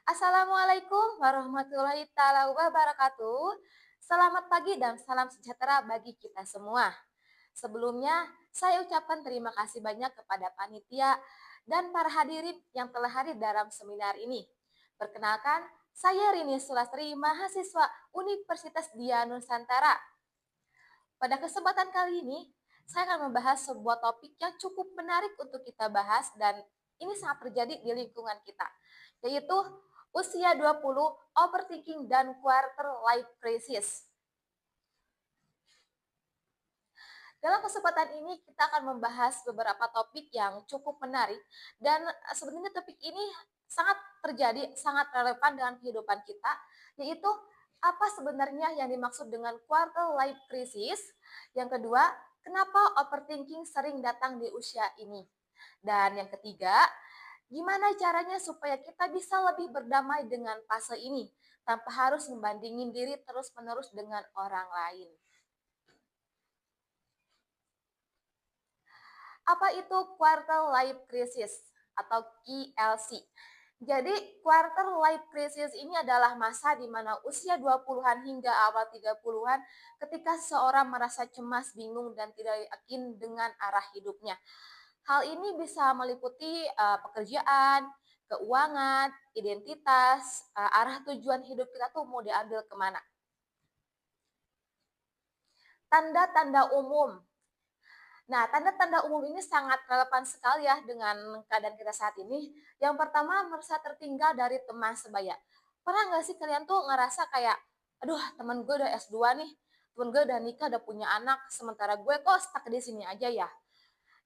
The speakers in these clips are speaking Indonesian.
Assalamualaikum warahmatullahi taala wabarakatuh. Selamat pagi dan salam sejahtera bagi kita semua. Sebelumnya, saya ucapkan terima kasih banyak kepada panitia dan para hadirin yang telah hadir dalam seminar ini. Perkenalkan, saya Rini Sulastri, mahasiswa Universitas Dia Nusantara. Pada kesempatan kali ini, saya akan membahas sebuah topik yang cukup menarik untuk kita bahas dan ini sangat terjadi di lingkungan kita, yaitu usia 20, overthinking dan quarter life crisis. Dalam kesempatan ini kita akan membahas beberapa topik yang cukup menarik dan sebenarnya topik ini sangat terjadi, sangat relevan dengan kehidupan kita, yaitu apa sebenarnya yang dimaksud dengan quarter life crisis. Yang kedua, kenapa overthinking sering datang di usia ini. Dan yang ketiga, gimana caranya supaya kita bisa lebih berdamai dengan fase ini tanpa harus membandingin diri terus-menerus dengan orang lain. Apa itu quarter life crisis atau QLC? Jadi, quarter life crisis ini adalah masa di mana usia 20-an hingga awal 30-an ketika seseorang merasa cemas, bingung, dan tidak yakin dengan arah hidupnya. Hal ini bisa meliputi pekerjaan, keuangan, identitas, arah tujuan hidup kita tuh mau diambil kemana. Tanda-tanda umum. Nah, tanda-tanda umum ini sangat relevan sekali ya dengan keadaan kita saat ini. Yang pertama, merasa tertinggal dari teman sebaya. Pernah nggak sih kalian tuh ngerasa kayak, aduh teman gue udah S2 nih, teman gue udah nikah, udah punya anak, sementara gue kok stuck di sini aja ya.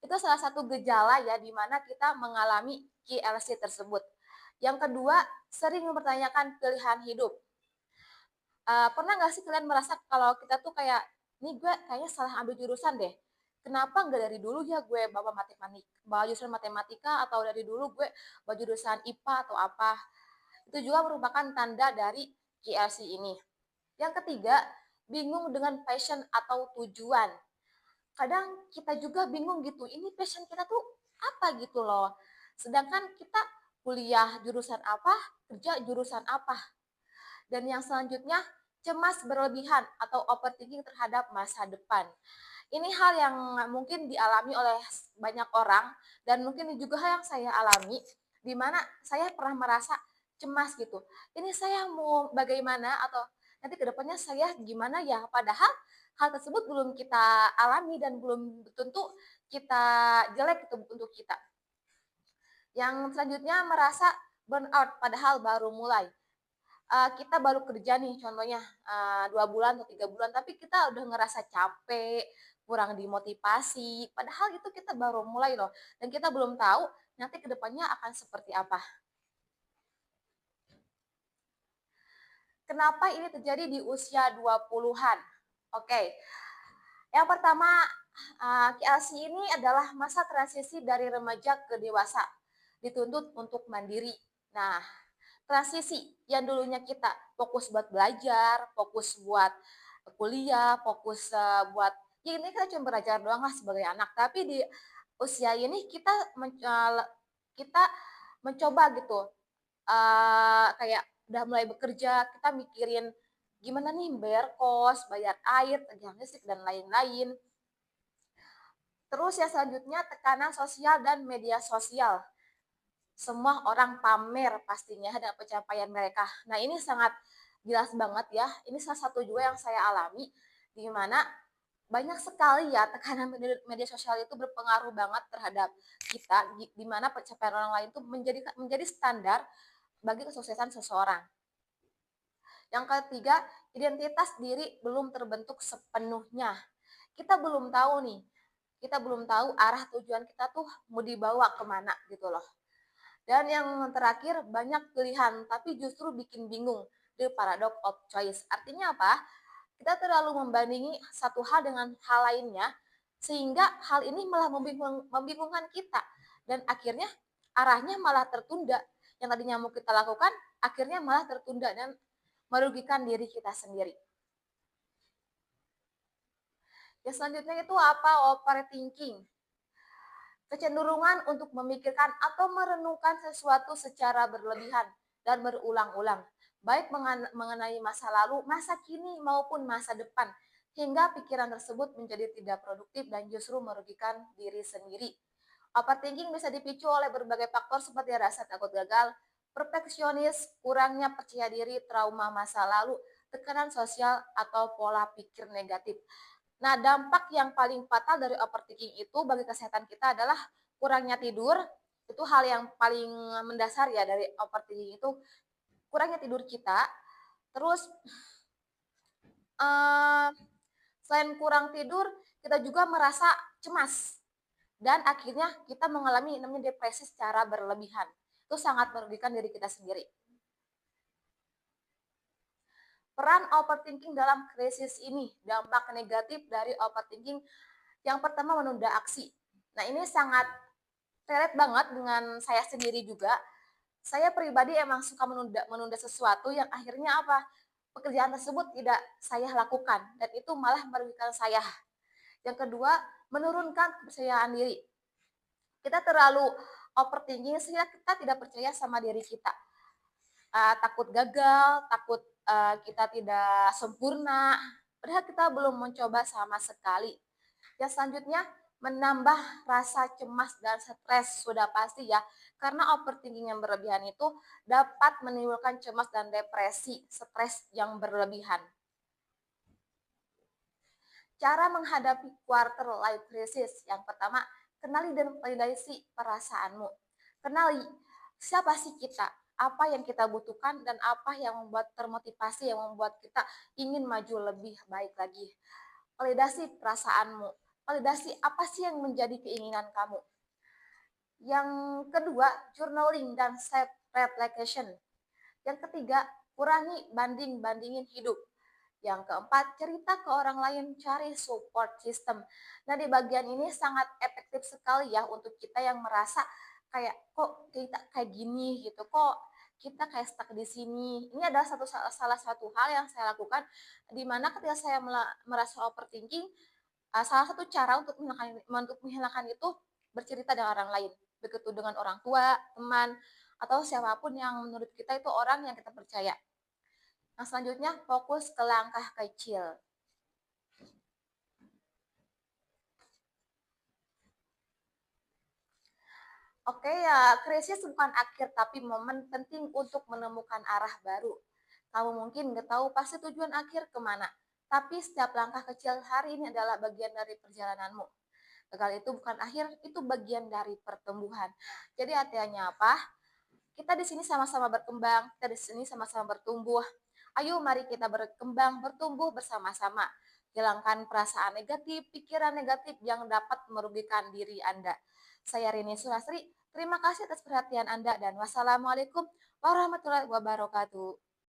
Itu salah satu gejala ya di mana kita mengalami KLC tersebut. Yang kedua, sering mempertanyakan pilihan hidup. Pernah nggak sih kalian merasa kalau kita tuh kayak, nih gue kayaknya salah ambil jurusan deh. Kenapa nggak dari dulu ya gue bawa jurusan matematika atau dari dulu gue bawa jurusan IPA atau apa. Itu juga merupakan tanda dari KLC ini. Yang ketiga, bingung dengan passion atau tujuan. Kadang kita juga bingung gitu, ini passion kita tuh apa gitu loh. Sedangkan kita kuliah jurusan apa, kerja jurusan apa. Dan yang selanjutnya, cemas berlebihan atau overthinking terhadap masa depan. Ini hal yang mungkin dialami oleh banyak orang dan mungkin juga hal yang saya alami di mana saya pernah merasa cemas gitu. Ini saya mau bagaimana atau nanti kedepannya saya gimana ya? Padahal hal tersebut belum kita alami dan belum tentu kita jelek itu untuk kita. Yang selanjutnya merasa burnout padahal baru mulai. Kita baru kerja nih contohnya 2 bulan atau 3 bulan tapi kita udah ngerasa capek, kurang dimotivasi, padahal itu kita baru mulai loh dan kita belum tahu nanti kedepannya akan seperti apa. Kenapa ini terjadi di usia 20-an? Oke, yang pertama, KLC ini adalah masa transisi dari remaja ke dewasa, dituntut untuk mandiri. Nah, transisi yang dulunya kita fokus buat belajar, fokus buat kuliah, fokus buat ya ini kita cuma belajar doang lah sebagai anak. Tapi di usia ini kita mencoba gitu kayak udah mulai bekerja, kita mikirin gimana nih bayar kos, bayar air, tagihan listrik dan lain-lain. Terus yang selanjutnya tekanan sosial dan media sosial. Semua orang pamer pastinya ada pencapaian mereka. Nah, ini sangat jelas banget ya. Ini salah satu juga yang saya alami di mana banyak sekali ya tekanan media sosial itu berpengaruh banget terhadap kita di mana pencapaian orang lain itu menjadi standar bagi kesuksesan seseorang. Yang ketiga, identitas diri belum terbentuk sepenuhnya. Kita belum tahu nih, kita belum tahu arah tujuan kita tuh mau dibawa kemana gitu loh. Dan yang terakhir, banyak pilihan tapi justru bikin bingung. The paradox of choice. Artinya apa? Kita terlalu membandingi satu hal dengan hal lainnya sehingga hal ini malah membingungkan kita dan akhirnya arahnya malah tertunda. Yang tadinya mau kita lakukan akhirnya malah tertunda dan merugikan diri kita sendiri. Yang selanjutnya itu apa? Overthinking. Kecenderungan untuk memikirkan atau merenungkan sesuatu secara berlebihan. dan berulang-ulang, baik mengenai masa lalu, masa kini, maupun masa depan, hingga pikiran tersebut menjadi tidak produktif dan justru merugikan diri sendiri. Overthinking bisa dipicu oleh berbagai faktor seperti rasa takut gagal, perfeksionis, kurangnya percaya diri, trauma masa lalu, tekanan sosial, atau pola pikir negatif. Nah, dampak yang paling fatal dari overthinking itu bagi kesehatan kita adalah kurangnya tidur. Itu hal yang paling mendasar ya dari overthinking itu, kurangnya tidur kita. Terus eh, selain kurang tidur, kita juga merasa cemas dan akhirnya kita mengalami namanya depresi secara berlebihan. Itu sangat merugikan diri kita sendiri. Peran overthinking dalam krisis ini, dampak negatif dari overthinking yang pertama menunda aksi. Nah, ini sangat relate banget dengan saya sendiri juga. Saya pribadi emang suka menunda menunda sesuatu yang akhirnya apa? Pekerjaan tersebut tidak saya lakukan dan itu malah merugikan saya. Yang kedua, menurunkan kepercayaan diri. Kita terlalu overthinking sehingga kita tidak percaya sama diri kita. Takut gagal, takut kita tidak sempurna, padahal kita belum mencoba sama sekali. Yang selanjutnya, menambah rasa cemas dan stres sudah pasti ya, karena overthinking yang berlebihan itu dapat menimbulkan cemas dan depresi, stres yang berlebihan. Cara menghadapi quarter life crisis. Yang pertama, kenali dan validasi perasaanmu. Kenali siapa sih kita, apa yang kita butuhkan, dan apa yang membuat termotivasi, yang membuat kita ingin maju lebih baik lagi. Validasi perasaanmu. Validasi apa sih yang menjadi keinginan kamu. Yang kedua, journaling dan self reflection. Yang ketiga, kurangi banding-bandingin hidup. Yang keempat, cerita ke orang lain, cari support system. Nah, di bagian ini sangat efektif sekali ya untuk kita yang merasa kayak kok kita kayak gini gitu, kok kita kayak stuck di sini. Ini adalah salah satu hal yang saya lakukan di mana ketika saya merasa overthinking, salah satu cara untuk menghilangkan itu bercerita dengan orang lain. Begitu dengan orang tua, teman, atau siapapun yang menurut kita itu orang yang kita percaya. Nah, selanjutnya fokus ke langkah kecil. Oke ya, krisis bukan akhir tapi momen penting untuk menemukan arah baru. Kamu mungkin nggak tahu pasti tujuan akhir kemana, tapi setiap langkah kecil hari ini adalah bagian dari perjalananmu. Gagal itu bukan akhir, itu bagian dari pertumbuhan. Jadi artinya apa? Kita di sini sama-sama berkembang, kita di sini sama-sama bertumbuh. Ayo mari kita berkembang, bertumbuh bersama-sama. Hilangkan perasaan negatif, pikiran negatif yang dapat merugikan diri Anda. Saya Rini Sulastri, terima kasih atas perhatian Anda dan wassalamualaikum warahmatullahi wabarakatuh.